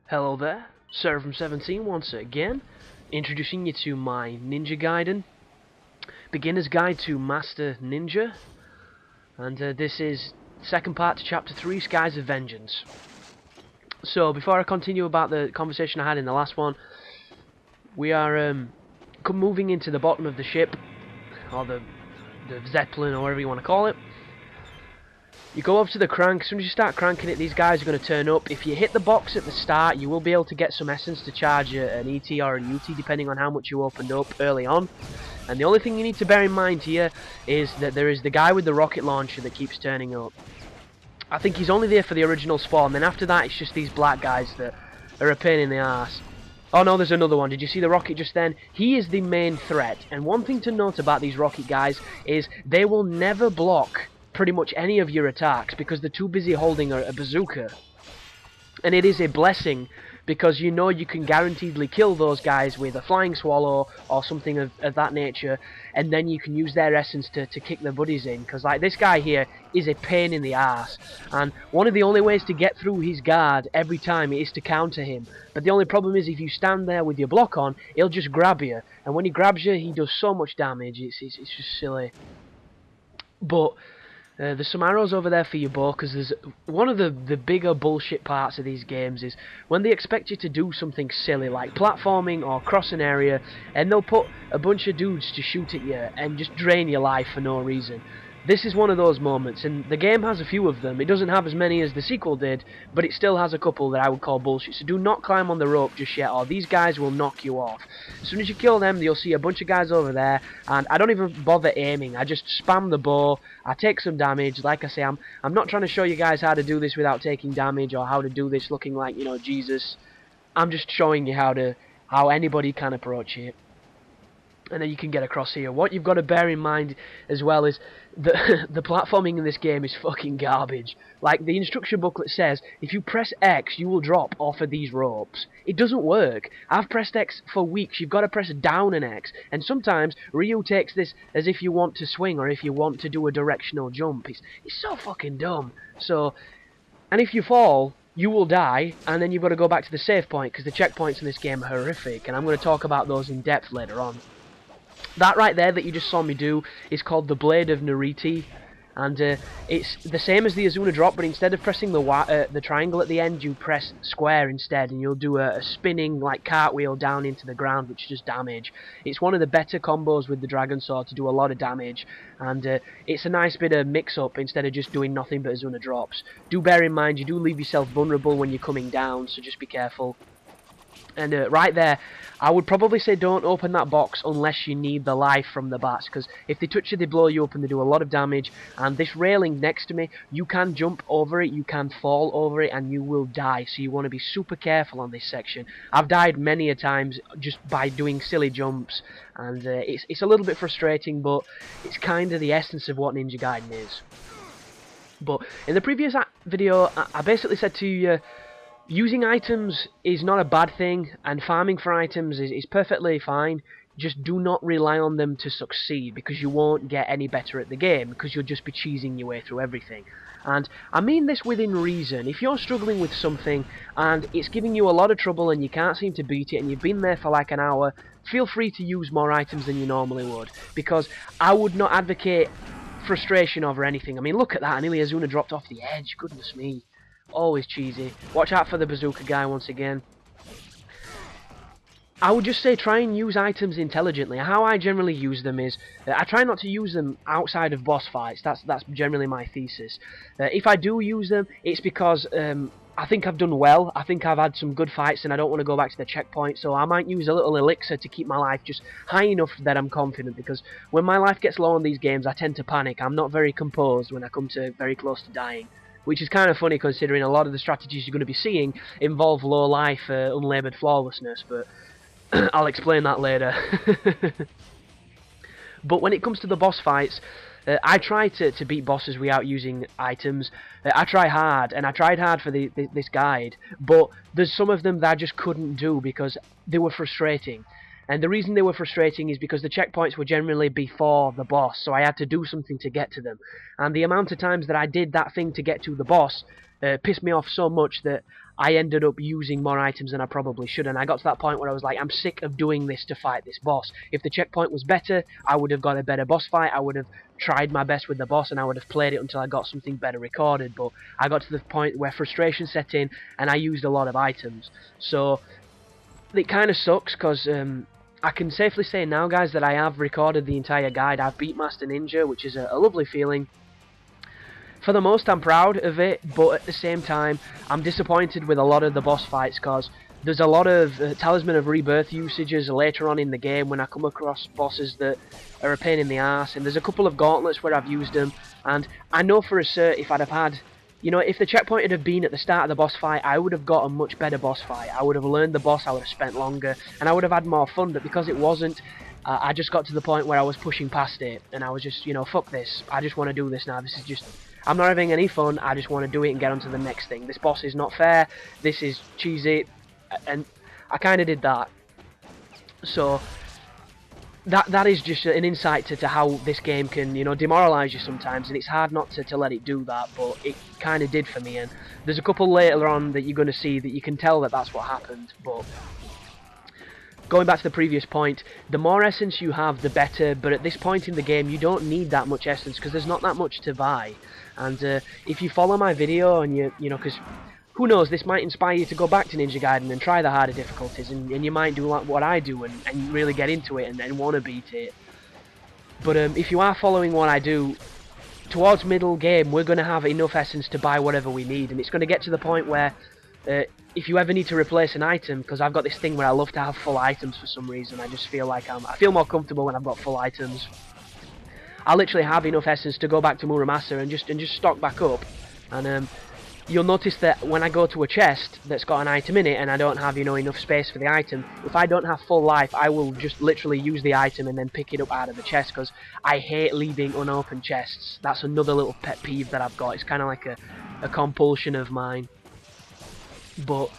Hello there, Sarah from 17 once again, introducing you to my Ninja Gaiden Beginner's Guide to Master Ninja, and this is second part to Chapter 3, Skies of Vengeance. So, before I continue about the conversation I had in the last one, we are moving into the bottom of the ship, or the Zeppelin, or whatever you want to call it. You go up to the crank. As soon as you start cranking it, these guys are going to turn up. If you hit the box at the start, you will be able to get some essence to charge an ET or an UT, depending on how much you opened up early on. And the only thing you need to bear in mind here is that there is the guy with the rocket launcher that keeps turning up. I think he's only there for the original spawn, then after that it's just these black guys that are a pain in the arse. Oh no, there's another one. Did you see the rocket just then? He is the main threat. And one thing to note about these rocket guys is they will never block pretty much any of your attacks because they're too busy holding a bazooka. And it is a blessing because you know you can guaranteedly kill those guys with a flying swallow or something of that nature, and then you can use their essence to kick their buddies in, because like this guy here is a pain in the ass, and one of the only ways to get through his guard every time is to counter him. But the only problem is if you stand there with your block on, he'll just grab you, and when he grabs you he does so much damage, it's just silly. But there's some arrows over there for your bow, because there's one of the bigger bullshit parts of these games is when they expect you to do something silly like platforming or cross an area, and they'll put a bunch of dudes to shoot at you and just drain your life for no reason. This is one of those moments, and the game has a few of them. It doesn't have as many as the sequel did, but it still has a couple that I would call bullshit. So do not climb on the rope just yet, or these guys will knock you off. As soon as you kill them, you'll see a bunch of guys over there, and I don't even bother aiming. I just spam the bow, I take some damage. Like I say, I'm not trying to show you guys how to do this without taking damage, or how to do this looking like, you know, Jesus. I'm just showing you how anybody can approach it. And then you can get across here. What you've got to bear in mind as well is that the platforming in this game is fucking garbage. Like the instruction booklet says, if you press X, you will drop off of these ropes. It doesn't work. I've pressed X for weeks. You've got to press down and X. And sometimes Ryu takes this as if you want to swing or if you want to do a directional jump. It's so fucking dumb. So, and if you fall, you will die, and then you've got to go back to the save point because the checkpoints in this game are horrific, and I'm going to talk about those in depth later on. That right there that you just saw me do is called the Blade of Nariti, and it's the same as the Azuna drop, but instead of pressing the triangle at the end, you press square instead, and you'll do a spinning like cartwheel down into the ground, which does damage. It's one of the better combos with the Dragon Sword to do a lot of damage, and it's a nice bit of mix-up instead of just doing nothing but Azuna drops. Do bear in mind, you do leave yourself vulnerable when you're coming down, so just be careful. And right there, I would probably say don't open that box unless you need the life from the bats, because if they touch you, they blow you up and they do a lot of damage. And this railing next to me, you can jump over it, you can fall over it, and you will die. So you want to be super careful on this section. I've died many a times just by doing silly jumps, and it's a little bit frustrating, but it's kind of the essence of what Ninja Gaiden is. But in the previous video, I basically said to you, using items is not a bad thing, and farming for items is perfectly fine. Just do not rely on them to succeed, because you won't get any better at the game, because you'll just be cheesing your way through everything. And I mean this within reason. If you're struggling with something, and it's giving you a lot of trouble, and you can't seem to beat it, and you've been there for like an hour, feel free to use more items than you normally would, because I would not advocate frustration over anything. I mean, look at that, nearly Azuna dropped off the edge, goodness me. Always cheesy. Watch out for the bazooka guy once again. I would just say try and use items intelligently. How I generally use them is, I try not to use them outside of boss fights. That's generally my thesis. If I do use them, it's because I think I've done well. I think I've had some good fights and I don't want to go back to the checkpoint, so I might use a little elixir to keep my life just high enough that I'm confident, because when my life gets low on these games, I tend to panic. I'm not very composed when I come to very close to dying. Which is kind of funny considering a lot of the strategies you're going to be seeing involve low life, unlaboured flawlessness, but I'll explain that later. But when it comes to the boss fights, I try to beat bosses without using items. I try hard, and I tried hard for this guide, but there's some of them that I just couldn't do because they were frustrating. And the reason they were frustrating is because the checkpoints were generally before the boss, so I had to do something to get to them. And the amount of times that I did that thing to get to the boss pissed me off so much that I ended up using more items than I probably should, and I got to that point where I was like, I'm sick of doing this to fight this boss. If the checkpoint was better, I would have got a better boss fight, I would have tried my best with the boss, and I would have played it until I got something better recorded, but I got to the point where frustration set in, and I used a lot of items. So, it kind of sucks, because I can safely say now, guys, that I have recorded the entire guide. I've beat Master Ninja, which is a lovely feeling. For the most, I'm proud of it, but at the same time, I'm disappointed with a lot of the boss fights, because there's a lot of Talisman of Rebirth usages later on in the game when I come across bosses that are a pain in the ass, and there's a couple of gauntlets where I've used them, and I know for a cert if I'd have had, you know, if the checkpoint had been at the start of the boss fight, I would have got a much better boss fight. I would have learned the boss, I would have spent longer, and I would have had more fun, but because it wasn't, I just got to the point where I was pushing past it, and I was just, you know, fuck this, I just want to do this now, this is just... I'm not having any fun, I just want to do it and get on to the next thing. This boss is not fair, this is cheesy, and I kind of did that. So, that is just an insight to how this game can, you know, demoralise you sometimes, and it's hard not to let it do that, but it kind of did for me, and there's a couple later on that you're going to see that you can tell that that's what happened, but... Going back to the previous point, the more essence you have, the better, but at this point in the game, you don't need that much essence, because there's not that much to buy. And if you follow my video, and you know, because who knows, this might inspire you to go back to Ninja Gaiden and try the harder difficulties, and you might do like what I do, and really get into it, and want to beat it. But if you are following what I do, towards middle game, we're going to have enough essence to buy whatever we need, and it's going to get to the point where... if you ever need to replace an item, because I've got this thing where I love to have full items for some reason, I just feel like I feel more comfortable when I've got full items. I literally have enough essence to go back to Muramasa and just stock back up, and you'll notice that when I go to a chest that's got an item in it and I don't have, you know, enough space for the item, if I don't have full life, I will just literally use the item and then pick it up out of the chest, because I hate leaving unopened chests. That's another little pet peeve that I've got. It's kind of like a compulsion of mine. But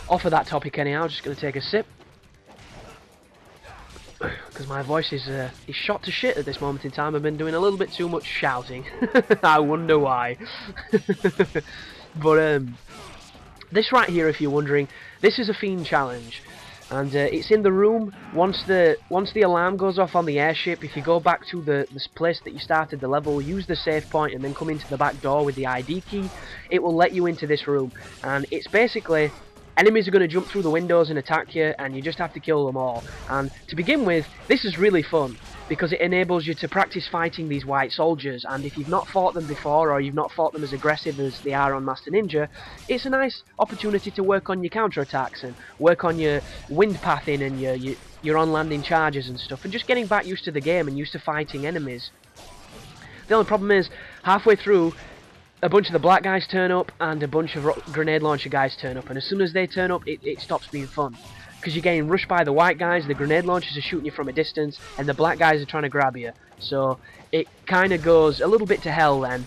off of that topic anyhow, I'm just going to take a sip, because my voice is shot to shit at this moment in time. I've been doing a little bit too much shouting. I wonder why. But this right here, if you're wondering, this is a Fiend challenge, and it's in the room. Once the alarm goes off on the airship, if you go back to this place that you started the level, use the save point and then come into the back door with the ID key, it will let you into this room, and it's basically enemies are going to jump through the windows and attack you, and you just have to kill them all. And to begin with, this is really fun, because it enables you to practice fighting these white soldiers, and if you've not fought them before, or you've not fought them as aggressive as they are on Master Ninja, it's a nice opportunity to work on your counterattacks, and work on your wind pathing, and your on-landing charges and stuff, and just getting back used to the game and used to fighting enemies. The only problem is, halfway through, a bunch of the black guys turn up, and a bunch of grenade launcher guys turn up, and as soon as they turn up, it stops being fun. Because you're getting rushed by the white guys, the grenade launchers are shooting you from a distance, and the black guys are trying to grab you. So, it kind of goes a little bit to hell then.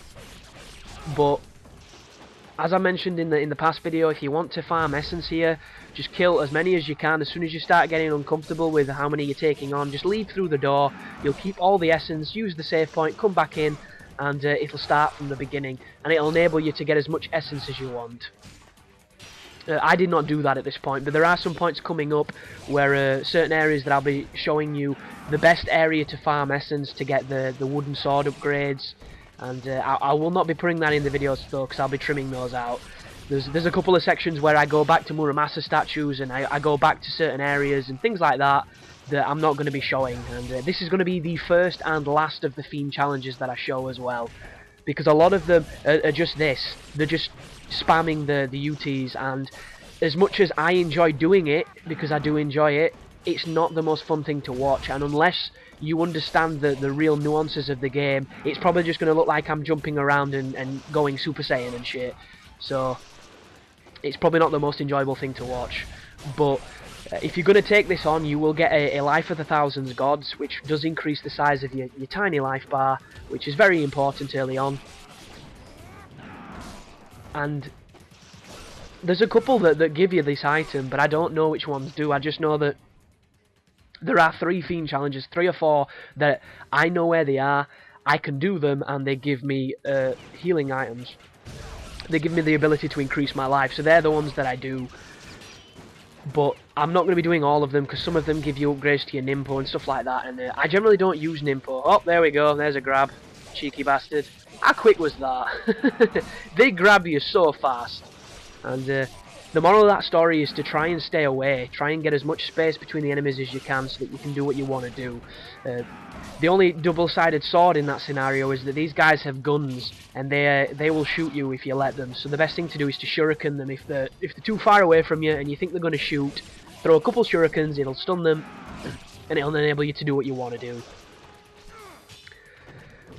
But, as I mentioned in the past video, if you want to farm essence here, just kill as many as you can. As soon as you start getting uncomfortable with how many you're taking on, just leave through the door, you'll keep all the essence, use the save point, come back in, and it'll start from the beginning, and it'll enable you to get as much essence as you want. I did not do that at this point, but there are some points coming up where certain areas that I'll be showing you the best area to farm essence to get the wooden sword upgrades, and I will not be putting that in the videos though, because I'll be trimming those out. There's a couple of sections where I go back to Muramasa statues, and I go back to certain areas and things like that I'm not going to be showing, and this is going to be the first and last of the Fiend challenges that I show as well, because a lot of them are just this, they're just spamming the UTs, and as much as I enjoy doing it, because I do enjoy it, it's not the most fun thing to watch, and unless you understand the real nuances of the game, it's probably just going to look like I'm jumping around and going Super Saiyan and shit, so it's probably not the most enjoyable thing to watch. But if you're going to take this on, you will get a Life of the Thousands Gods, which does increase the size of your tiny life bar, which is very important early on. And there's a couple that give you this item, but I don't know which ones do. I just know that there are 3 Fiend challenges, 3 or 4, that I know where they are, I can do them, and they give me healing items. They give me the ability to increase my life, so they're the ones that I do. But I'm not going to be doing all of them, because some of them give you upgrades to your Nimpo and stuff like that, and I generally don't use Nimpo. Oh, there we go, there's a grab. Cheeky bastard. How quick was that? They grab you so fast. And the moral of that story is to try and stay away. Try and get as much space between the enemies as you can so that you can do what you want to do. The only double-sided sword in that scenario is that these guys have guns, and they will shoot you if you let them. So the best thing to do is to shuriken them. If they're too far away from you and you think they're going to shoot, throw a couple shurikens, it'll stun them, and it'll enable you to do what you want to do.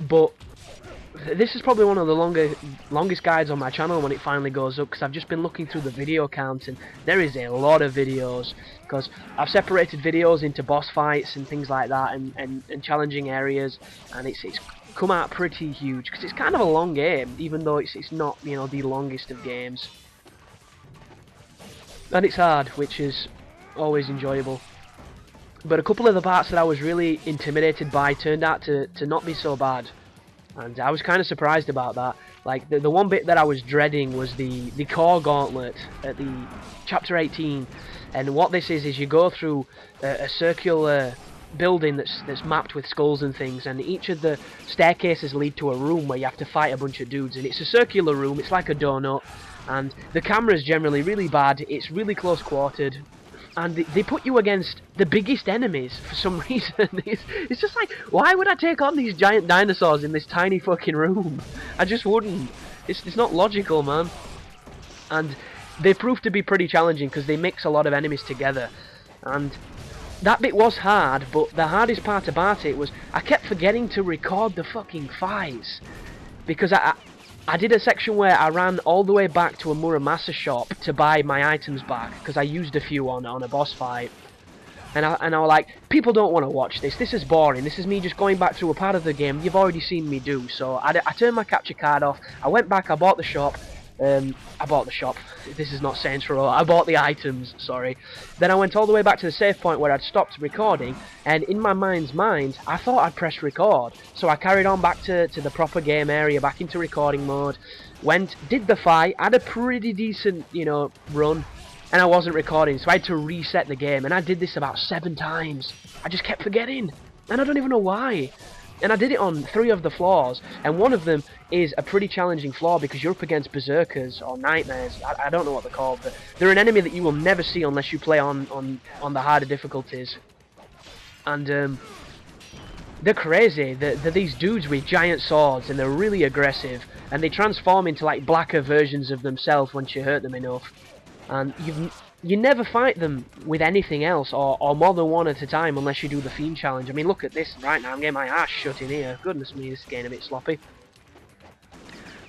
But this is probably one of the longest guides on my channel when it finally goes up, because I've just been looking through the video count, and there is a lot of videos, because I've separated videos into boss fights and things like that, and challenging areas, and it's come out pretty huge, because it's kind of a long game, even though it's not, you know, the longest of games. And it's hard, which is always enjoyable. But a couple of the parts that I was really intimidated by turned out to not be so bad. And I was kind of surprised about that. Like, the one bit that I was dreading was the core gauntlet at the chapter 18. And what this is you go through a circular building that's mapped with skulls and things, and each of the staircases lead to a room where you have to fight a bunch of dudes. And it's a circular room, it's like a donut, and the camera's generally really bad, it's really close quartered. And they put you against the biggest enemies for some reason. It's just like, why would I take on these giant dinosaurs in this tiny fucking room? I just wouldn't. It's not logical, man. And they prove to be pretty challenging because they mix a lot of enemies together. And that bit was hard, but the hardest part about it was I kept forgetting to record the fucking fights. Because I did a section where I ran all the way back to a Muramasa shop to buy my items back, because I used a few on a boss fight. And I was like, people don't want to watch this, this is boring, this is me just going back through a part of the game you've already seen me do. So I turned my capture card off, I went back, I bought the shop, this is not Saints Row, I bought the items, sorry. Then I went all the way back to the save point where I'd stopped recording, and in my mind's mind, I thought I'd pressed record. So I carried on back to the proper game area, back into recording mode, did the fight, had a pretty decent, you know, run, and I wasn't recording, so I had to reset the game, and I did this about 7 times. I just kept forgetting, and I don't even know why. And I did it on 3 of the floors, and one of them is a pretty challenging floor because you're up against berserkers or nightmares. I don't know what they're called, but they're an enemy that you will never see unless you play on the harder difficulties. And they're crazy. They're these dudes with giant swords, and they're really aggressive, and they transform into like blacker versions of themselves once you hurt them enough. And you never fight them with anything else, or more than one at a time, unless you do the Fiend challenge. I mean, look at this right now, I'm getting my ass shut in here. Goodness me, this is getting a bit sloppy.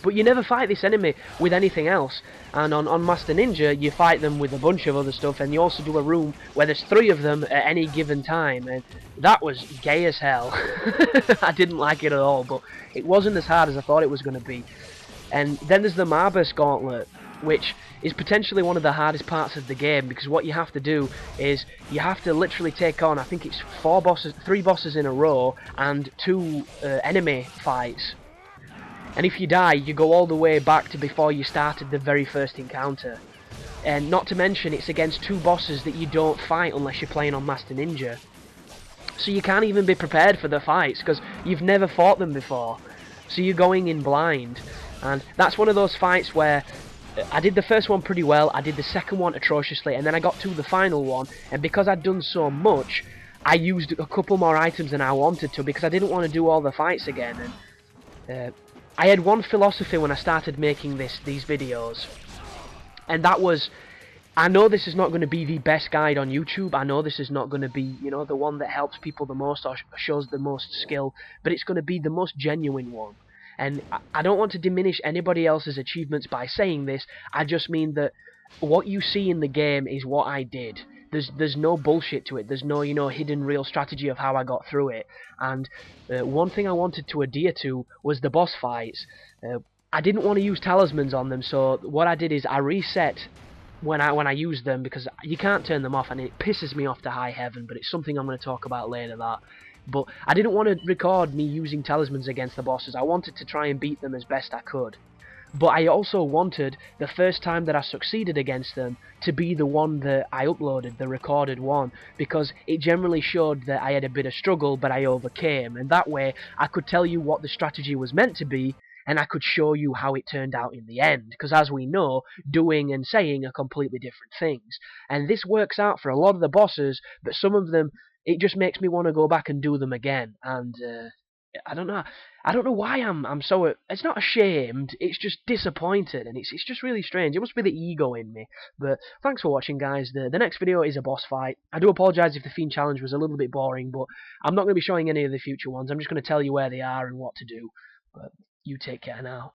But you never fight this enemy with anything else. And on Master Ninja, you fight them with a bunch of other stuff, and you also do a room where there's 3 of them at any given time. And that was gay as hell. I didn't like it at all, but it wasn't as hard as I thought it was going to be. And then there's the Marbus Gauntlet, which is potentially one of the hardest parts of the game, because what you have to do is you have to literally take on, I think it's 3 bosses in a row and 2 enemy fights. And if you die, you go all the way back to before you started the very first encounter. And not to mention, it's against 2 bosses that you don't fight unless you're playing on Master Ninja. So you can't even be prepared for the fights, because you've never fought them before. So you're going in blind. And that's one of those fights where I did the first one pretty well, I did the second one atrociously, and then I got to the final one, and because I'd done so much, I used a couple more items than I wanted to, because I didn't want to do all the fights again. And I had one philosophy when I started making these videos, and that was, I know this is not going to be the best guide on YouTube, I know this is not going to be, you know, the one that helps people the most or shows the most skill, but it's going to be the most genuine one. And I don't want to diminish anybody else's achievements by saying this, I just mean that what you see in the game is what I did. There's no bullshit to it, there's no, you know, hidden real strategy of how I got through it. And one thing I wanted to adhere to was the boss fights. I didn't want to use talismans on them, so what I did is I reset when I used them, because you can't turn them off, and it pisses me off to high heaven, but it's something I'm going to talk about later, that. But I didn't want to record me using talismans against the bosses. I wanted to try and beat them as best I could. but I also wanted the first time that I succeeded against them to be the one that I uploaded, the recorded one, because it generally showed that I had a bit of struggle, but I overcame, and that way I could tell you what the strategy was meant to be, and I could show you how it turned out in the end, because as we know, doing and saying are completely different things, and this works out for a lot of the bosses, but some of them, it just makes me want to go back and do them again, and I don't know. I don't know why I'm so. It's not ashamed. It's just disappointed, and it's just really strange. It must be the ego in me. But thanks for watching, guys. The next video is a boss fight. I do apologise if the Fiend challenge was a little bit boring, but I'm not going to be showing any of the future ones. I'm just going to tell you where they are and what to do. But you take care now.